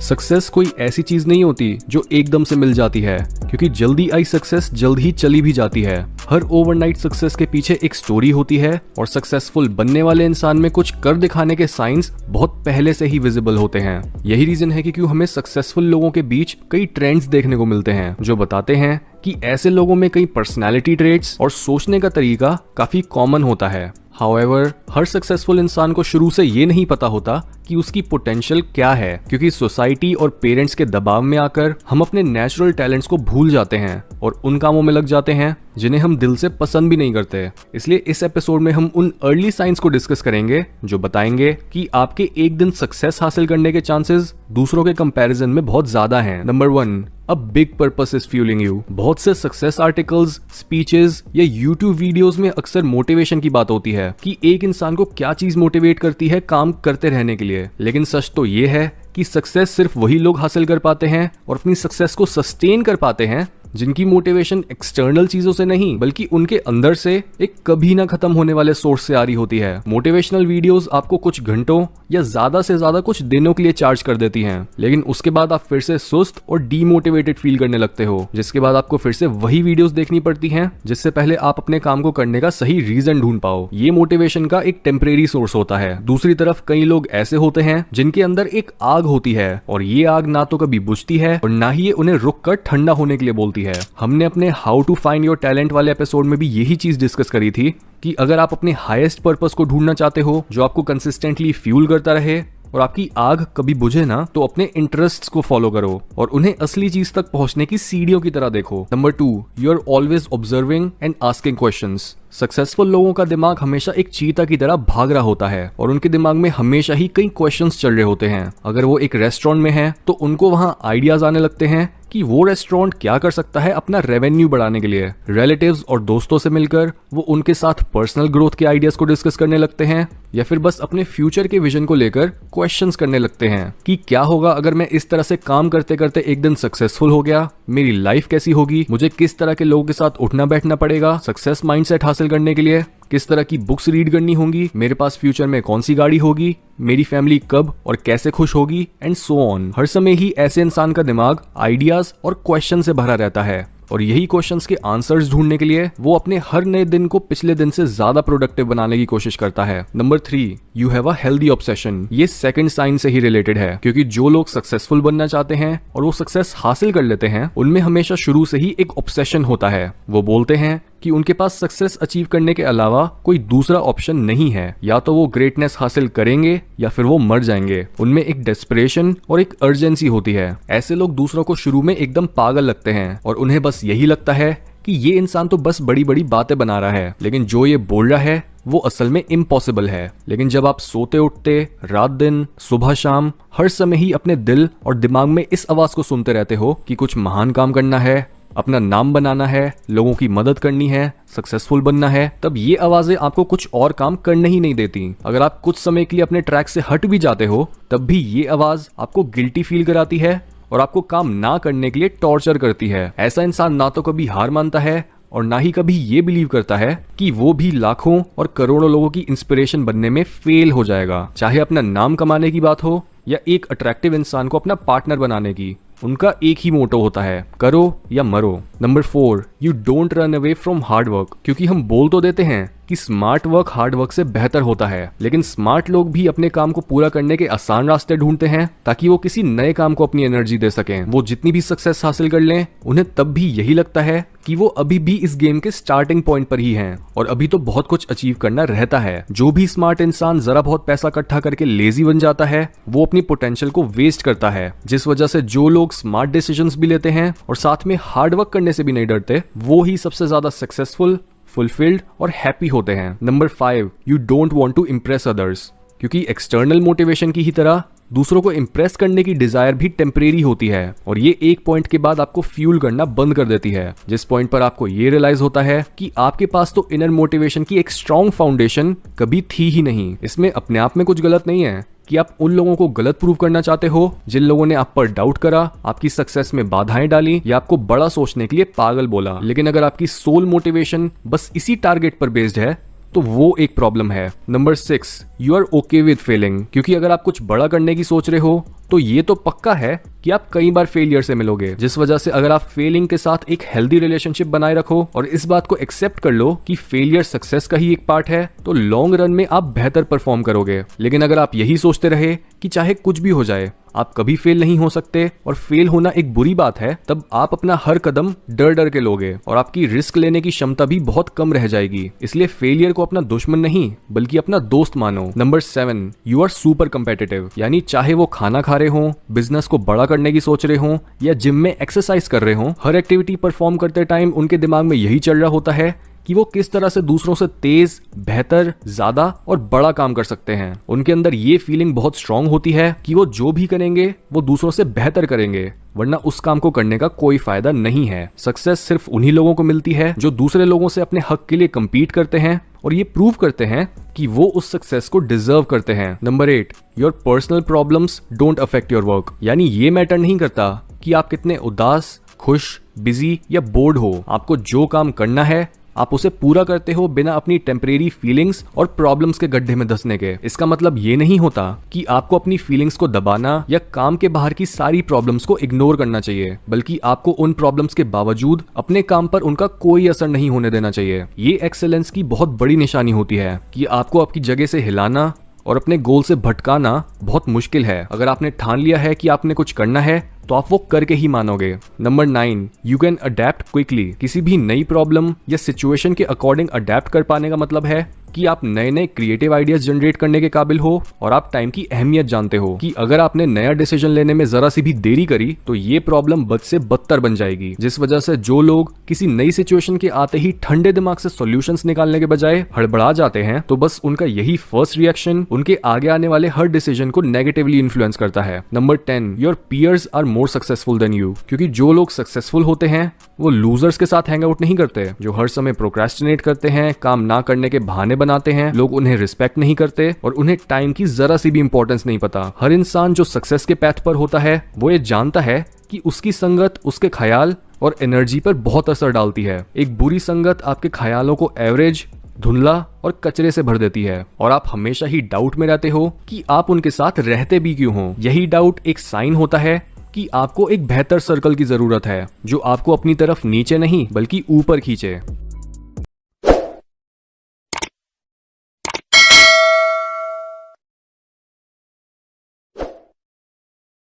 Success कोई ऐसी चीज नहीं होती जो एकदम से मिल जाती है, क्योंकि जल्दी आई सक्सेस जल्द ही चली भी जाती है। हर ओवरनाइट सक्सेस के पीछे एक स्टोरी होती है और सक्सेसफुल बनने वाले इंसान में कुछ कर दिखाने के साइंस बहुत पहले से ही विजिबल होते हैं। यही रीजन है कि क्यों हमें सक्सेसफुल लोगों के बीच कई ट्रेंड्स देखने को मिलते हैं जो बताते हैं कि ऐसे लोगों में कई पर्सनैलिटी ट्रेट्स और सोचने का तरीका काफी कॉमन होता है। हाउएवर, हर सक्सेसफुल इंसान को शुरू से ये नहीं पता होता कि उसकी पोटेंशियल क्या है, क्योंकि सोसाइटी और पेरेंट्स के दबाव में आकर हम अपने नेचुरल टैलेंट्स को भूल जाते हैं और उन कामों में लग जाते हैं जिन्हें हम दिल से पसंद भी नहीं करते। इसलिए इस एपिसोड में हम उन अर्ली साइंस को डिस्कस करेंगे जो बताएंगे कि आपके एक दिन सक्सेस हासिल करने के चांसेस दूसरों के कंपैरिजन में बहुत ज्यादा हैं। Number 1, a big purpose is fuelling you. बहुत से सक्सेस आर्टिकल्स, स्पीचेस या यूट्यूब वीडियोस में अक्सर मोटिवेशन की बात होती है कि एक इंसान को क्या चीज मोटिवेट करती है काम करते रहने के लिए। लेकिन सच तो ये है कि सक्सेस सिर्फ वही लोग हासिल कर पाते हैं और अपनी सक्सेस को सस्टेन कर पाते हैं जिनकी मोटिवेशन एक्सटर्नल चीजों से नहीं बल्कि उनके अंदर से एक कभी ना खत्म होने वाले सोर्स से आ रही होती है। मोटिवेशनल वीडियोस आपको कुछ घंटों या ज्यादा से ज्यादा कुछ दिनों के लिए चार्ज कर देती हैं, लेकिन उसके बाद आप फिर से सुस्त और डीमोटिवेटेड फील करने लगते हो, जिसके बाद आपको फिर से वही वीडियोस देखनी पड़ती हैं जिससे पहले आप अपने काम को करने का सही रीजन ढूंढ पाओ। ये मोटिवेशन का एक टेम्परेरी सोर्स होता है। दूसरी तरफ कई लोग ऐसे होते हैं जिनके अंदर एक आग होती है और ये आग ना तो कभी बुझती है और ना ही ये उन्हें रुक कर ठंडा होने के लिए बोलती है। हमने अपने how to find your talent वाले एपिसोड में भी यही चीज डिस्कस करी थी कि अगर आप अपने हाईएस्ट पर्पस को ढूंढना चाहते हो जो आपको कंसिस्टेंटली फ्यूल करता रहे और आपकी आग कभी बुझे ना, तो अपने इंटरेस्ट्स को फॉलो करो और उन्हें असली चीज तक पहुंचने की सीढ़ियों की तरह देखो। Number 2, you are always observing and asking questions. Successful लोगों का दिमाग हमेशा एक चीता की तरह भाग रहा होता है और उनके दिमाग में हमेशा ही कई क्वेश्चंस चल रहे होते हैं। अगर वो एक रेस्टोरेंट में है तो उनको वहां आइडियाज आने लगते हैं कि वो रेस्टोरेंट क्या कर सकता है अपना रेवेन्यू बढ़ाने के लिए। रिलेटिव्स और दोस्तों से मिलकर वो उनके साथ पर्सनल ग्रोथ के आइडियाज को डिस्कस करने लगते हैं या फिर बस अपने फ्यूचर के विजन को लेकर क्वेश्चंस करने लगते हैं कि क्या होगा अगर मैं इस तरह से काम करते करते एक दिन सक्सेसफुल हो गया, मेरी लाइफ कैसी होगी, मुझे किस तरह के लोगों के साथ उठना बैठना पड़ेगा सक्सेस माइंडसेट हासिल करने के लिए, किस तरह की बुक्स रीड करनी होंगी, मेरे पास फ्यूचर में कौन सी गाड़ी होगी, मेरी फैमिली कब और कैसे खुश होगी एंड सो ऑन। हर समय ही ऐसे इंसान का दिमाग आइडियाज और क्वेश्चन से भरा रहता है और यही क्वेश्चंस के आंसर्स ढूंढने के लिए वो अपने हर नए दिन को पिछले दिन से ज्यादा प्रोडक्टिव बनाने की कोशिश करता है। Number 3, you have a healthy obsession. ये सेकंड साइन से ही रिलेटेड है, क्योंकि जो लोग सक्सेसफुल बनना चाहते हैं और वो सक्सेस हासिल कर लेते हैं उनमें हमेशा शुरू से ही एक ऑब्सेशन होता है। वो बोलते हैं कि उनके पास सक्सेस अचीव करने के अलावा कोई दूसरा ऑप्शन नहीं है, या तो वो ग्रेटनेस हासिल करेंगे या फिर वो मर जाएंगे। उनमें एक डेस्परेशन और एक अर्जेंसी होती है। ऐसे लोग दूसरों को शुरू में एकदम पागल लगते हैं और उन्हें बस यही लगता है कि ये इंसान तो बस बड़ी बड़ी बातें बना रहा है, लेकिन जो ये बोल रहा है वो असल में इम्पॉसिबल है। लेकिन जब आप सोते उठते रात दिन सुबह शाम हर समय ही अपने दिल और दिमाग में इस आवाज को सुनते रहते हो कि कुछ महान काम करना है, अपना नाम बनाना है, लोगों की मदद करनी है, सक्सेसफुल बनना है, तब ये आवाजें आपको कुछ और काम करने ही नहीं देती। अगर आप कुछ समय के लिए अपने ट्रैक से हट भी जाते हो तब भी ये आवाज आपको गिल्टी फील कराती है और आपको काम ना करने के लिए टॉर्चर करती है। ऐसा इंसान ना तो कभी हार मानता है और ना ही कभी ये बिलीव करता है कि वो भी लाखों और करोड़ों लोगों की इंस्पिरेशन बनने में फेल हो जाएगा। चाहे अपना नाम कमाने की बात हो या एक अट्रैक्टिव इंसान को अपना पार्टनर बनाने की, उनका एक ही मोटो होता है, करो या मरो। Number 4, you don't run away from hard work. क्योंकि हम बोल तो देते हैं कि स्मार्ट वर्क हार्ड वर्क से बेहतर होता है, लेकिन स्मार्ट लोग भी अपने काम को पूरा करने के आसान रास्ते ढूंढते हैं ताकि वो किसी नए काम को अपनी एनर्जी दे सकें। वो जितनी भी सक्सेस हासिल कर लें उन्हें तब भी यही लगता है कि वो अभी भी इस गेम के स्टार्टिंग पॉइंट पर ही हैं और अभी तो बहुत कुछ अचीव करना रहता है। जो भी स्मार्ट इंसान जरा बहुत पैसा इकट्ठा करके लेजी बन जाता है वो अपनी पोटेंशियल को वेस्ट करता है, जिस वजह से जो लोग स्मार्ट डिसीजंस भी लेते हैं और साथ में हार्ड वर्क करने से भी नहीं डरते वो ही सबसे ज्यादा सक्सेसफुल, फुलफिल्ड और हैप्पी होते हैं। Number 5, you don't want to impress others. क्योंकि एक्सटर्नल मोटिवेशन की ही तरह दूसरों को इम्प्रेस करने की डिजायर भी टेम्परेरी होती है और ये एक पॉइंट के बाद आपको फ्यूल करना बंद कर देती है, जिस पॉइंट पर आपको ये रियलाइज होता है कि आपके पास तो इनर मोटिवेशन की एक स्ट्रॉन्ग फाउंडेशन कभी थी ही नहीं। इसमें अपने आप में कुछ गलत नहीं है कि आप उन लोगों को गलत प्रूव करना चाहते हो जिन लोगों ने आप पर डाउट करा, आपकी सक्सेस में बाधाएं डाली या आपको बड़ा सोचने के लिए पागल बोला। लेकिन अगर आपकी सोल मोटिवेशन बस इसी टारगेट पर बेस्ड है तो वो एक प्रॉब्लम है। Number 6, you are okay with failing. क्योंकि अगर आप कुछ बड़ा करने की सोच रहे हो तो ये तो पक्का है कि आप कई बार फेलियर से मिलोगे, जिस वजह से अगर आप फेलिंग के साथ एक हेल्दी रिलेशनशिप बनाए रखो और इस बात को एक्सेप्ट कर लो कि फेलियर सक्सेस का ही एक पार्ट है, तो लॉन्ग रन में आप बेहतर परफॉर्म करोगे। लेकिन अगर आप यही सोचते रहे कि चाहे कुछ भी हो जाए आप कभी फेल नहीं हो सकते और फेल होना एक बुरी बात है, तब आप अपना हर कदम डर डर के लोगे और आपकी रिस्क लेने की क्षमता भी बहुत कम रह जाएगी। इसलिए फेलियर को अपना दुश्मन नहीं बल्कि अपना दोस्त मानो। Number 7, you are super competitive. यानी चाहे वो खाना खा रहे हो, बिजनेस को बड़ा करने की सोच रहे हो या जिम में एक्सरसाइज कर रहे हो, हर एक्टिविटी परफॉर्म करते टाइम उनके दिमाग में यही चल रहा होता है कि वो किस तरह से दूसरों से तेज, बेहतर, ज्यादा और बड़ा काम कर सकते हैं। उनके अंदर ये फीलिंग बहुत स्ट्रांग होती है कि वो जो भी करेंगे वो दूसरों से बेहतर करेंगे, वरना उस काम को करने का कोई फायदा नहीं है। सक्सेस सिर्फ उन्हीं लोगों को मिलती है जो दूसरे लोगों से अपने हक के लिए compete करते हैं और ये प्रूव करते हैं कि वो उस सक्सेस को डिजर्व करते हैं। Number 8, your personal problems don't affect your work. यानी ये मैटर नहीं करता कि आप कितने उदास, खुश, बिजी या बोर्ड हो। आपको जो काम करना है आप उसे पूरा करते हो बिना अपनी टेम्परेरी फीलिंग्स और प्रॉब्लम्स के गड्ढे में धंसने के। इसका मतलब ये नहीं होता कि आपको अपनी फीलिंग्स को दबाना या काम के बाहर की सारी प्रॉब्लम्स को इग्नोर करना चाहिए, बल्कि आपको उन प्रॉब्लम्स के बावजूद अपने काम पर उनका कोई असर नहीं होने देना चाहिए। ये एक्सेलेंस की बहुत बड़ी निशानी होती है कि आपको आपकी जगह से हिलाना और अपने गोल से भटकाना बहुत मुश्किल है। अगर आपने ठान लिया है कि आपने कुछ करना है तो आप वो करके ही मानोगे। Number 9, you can adapt quickly. किसी भी नई प्रॉब्लम या सिचुएशन के अकॉर्डिंग अडेप्ट कर पाने का मतलब है कि आप नए नए क्रिएटिव आइडियाज जनरेट करने के काबिल हो और आप टाइम की अहमियत जानते हो कि अगर आपने नया डिसीजन लेने में जरा सी भी देरी करी तो ये प्रॉब्लम बद से बदतर बन जाएगी। जिस वजह से जो लोग किसी नई सिचुएशन के आते ही ठंडे दिमाग से सॉल्यूशंस निकालने के बजाय हड़बड़ा जाते हैं, तो बस उनका यही फर्स्ट रिएक्शन उनके आगे आने वाले हर डिसीजन को नेगेटिवली इन्फ्लुएंस करता है। Number 10, your peers are more successful than you. क्योंकि जो लोग सक्सेसफुल होते हैं वो लूजर्स के साथ हैंग आउट नहीं करते, जो हर समय प्रोक्रेस्टिनेट करते हैं, काम ना करने के बहाने बनाते हैं, लोग उन्हें रिस्पेक्ट नहीं करते और उन्हें टाइम की जरा सी भी इंपॉर्टेंस नहीं पता। हर इंसान जो सक्सेस के पैथ पर होता है वो ये जानता है कि उसकी संगत उसके ख्याल और एनर्जी पर बहुत असर डालती है। एक बुरी संगत आपके ख्यालों को एवरेज, धुंधला और कचरे से भर देती है और आप हमेशा ही डाउट में रहते हो कि आप उनके साथ रहते भी क्यों हो। यही डाउट एक साइन होता है कि आपको एक बेहतर सर्कल की जरूरत है जो आपको अपनी तरफ नीचे नहीं बल्कि ऊपर खींचे।